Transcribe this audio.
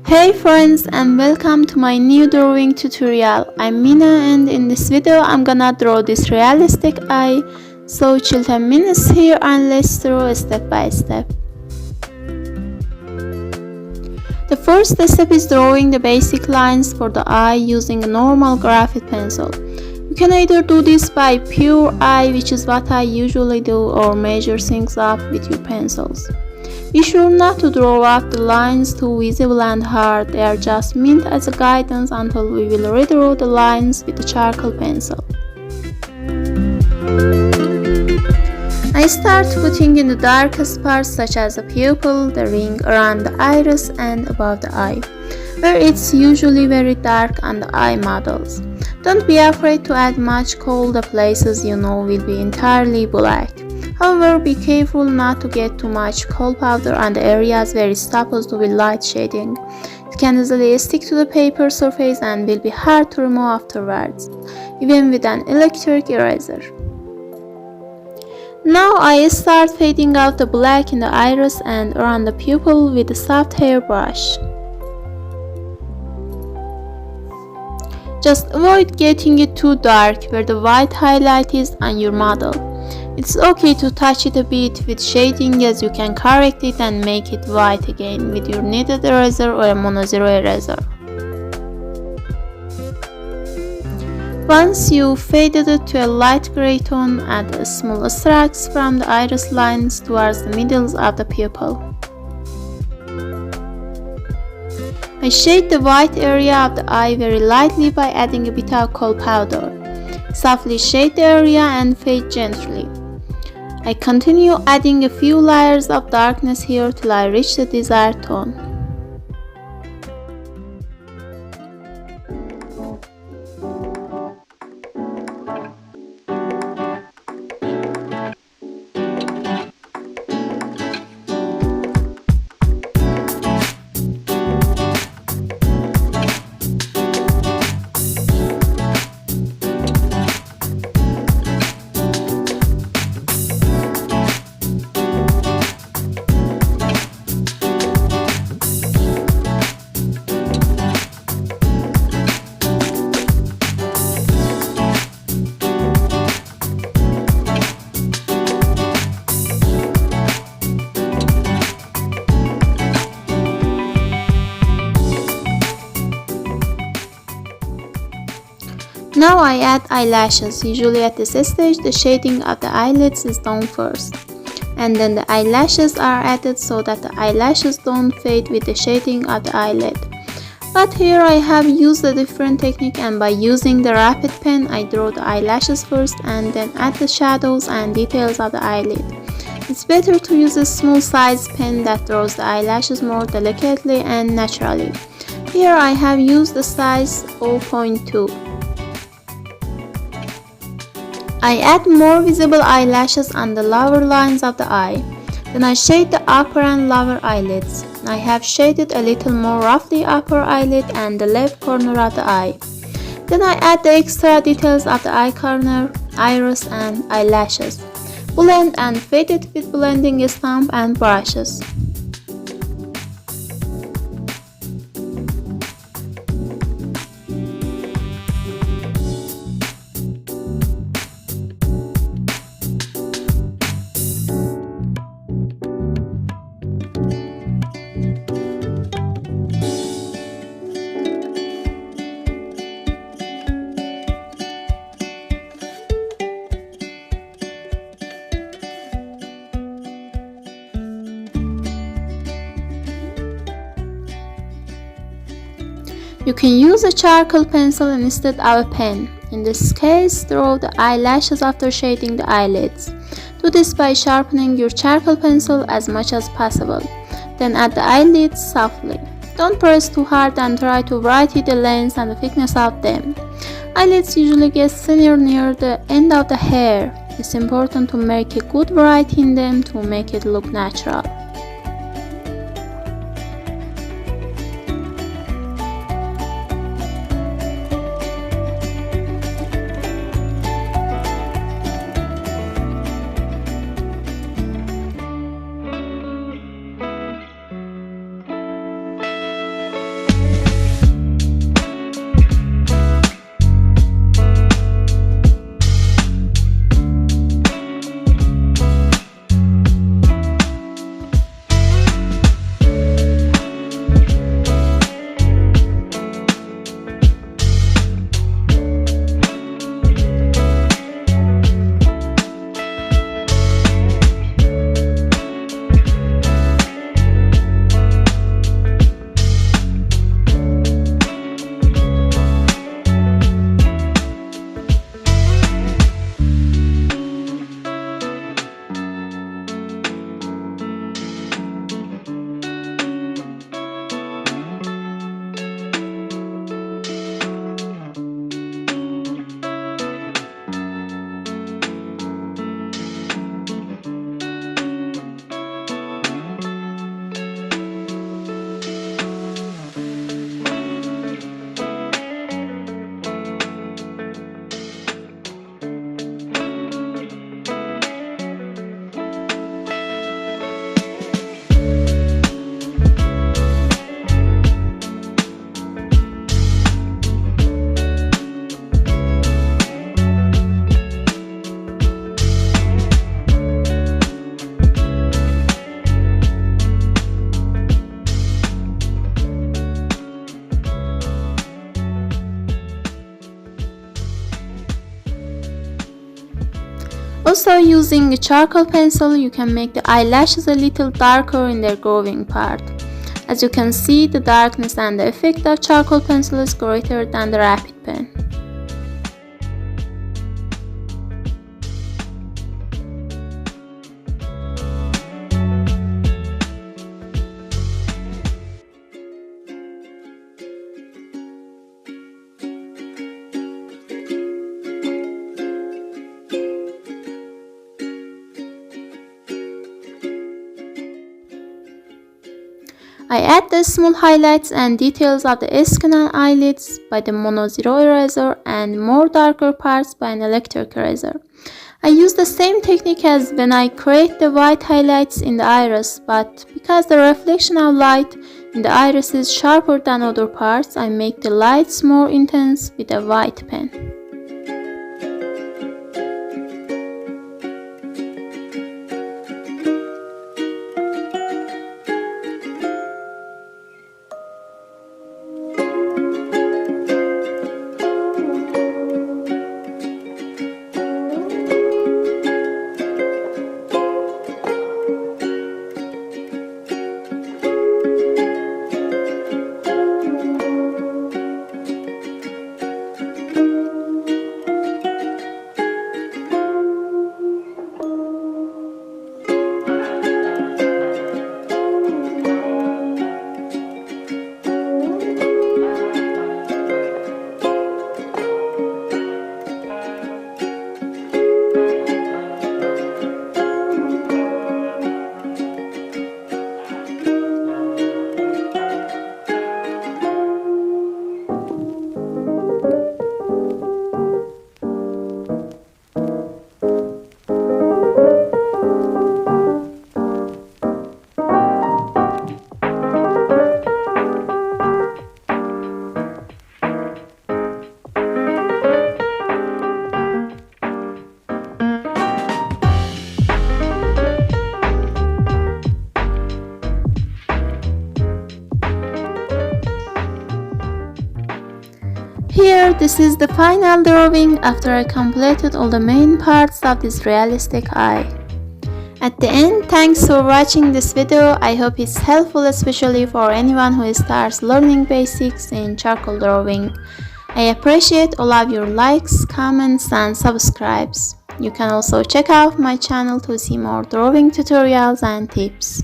Hey friends, and welcome to my new drawing tutorial. I'm Mina, and in this video I'm gonna draw this realistic eye. So chill 10 minutes here and let's draw step by step. The first step is drawing the basic lines for the eye using a normal graphite pencil. You can either do this by pure eye, which is what I usually do, or measure things up with your pencils. Be sure not to draw out the lines too visible and hard. They are just meant as a guidance until we will redraw the lines with the charcoal pencil. I start putting in the darkest parts such as the pupil, the ring around the iris and above the eye, where it's usually very dark on the eye models. Don't be afraid to add much kohl. The places you know will be entirely black. However, be careful not to get too much kohl powder on the areas where it's supposed to be light shading. It can easily stick to the paper surface and will be hard to remove afterwards, even with an electric eraser. Now I start fading out the black in the iris and around the pupil with a soft hair brush. Just avoid getting it too dark where the white highlight is on your model. It's okay to touch it a bit with shading, as you can correct it and make it white again with your kneaded eraser or a mono-zero eraser. Once you've faded it to a light gray tone, add small strokes from the iris lines towards the middles of the pupil. I shade the white area of the eye very lightly by adding a bit of kohl powder. Softly shade the area and fade gently. I continue adding a few layers of darkness here till I reach the desired tone. Now I add eyelashes. Usually at this stage the shading of the eyelids is done first, and then the eyelashes are added so that the eyelashes don't fade with the shading of the eyelid. But here I have used a different technique, and by using the rapid pen I draw the eyelashes first and then add the shadows and details of the eyelid. It's better to use a small size pen that draws the eyelashes more delicately and naturally. Here I have used the size 0.2. I add more visible eyelashes on the lower lines of the eye. Then I shade the upper and lower eyelids. I have shaded a little more roughly upper eyelid and the left corner of the eye. Then I add the extra details of the eye corner, iris and eyelashes. Blend and fade it with blending stump and brushes. You can use a charcoal pencil instead of a pen. In this case, draw the eyelashes after shading the eyelids. Do this by sharpening your charcoal pencil as much as possible. Then add the eyelids softly. Don't press too hard and try to vary the length and the thickness of them. Eyelids usually get thinner near the end of the hair. It's important to make a good variety in them to make it look natural. Also, using a charcoal pencil, you can make the eyelashes a little darker in their growing part. As you can see, the darkness and the effect of charcoal pencil is greater than the rapid pen. I add the small highlights and details of the skin and eyelids by the Mono Zero eraser and more darker parts by an electric eraser. I use the same technique as when I create the white highlights in the iris, but because the reflection of light in the iris is sharper than other parts, I make the lights more intense with a white pen. Here, this is the final drawing after I completed all the main parts of this realistic eye. At the end, thanks for watching this video. I hope it's helpful, especially for anyone who starts learning basics in charcoal drawing. I appreciate all of your likes, comments and subscribes. You can also check out my channel to see more drawing tutorials and tips.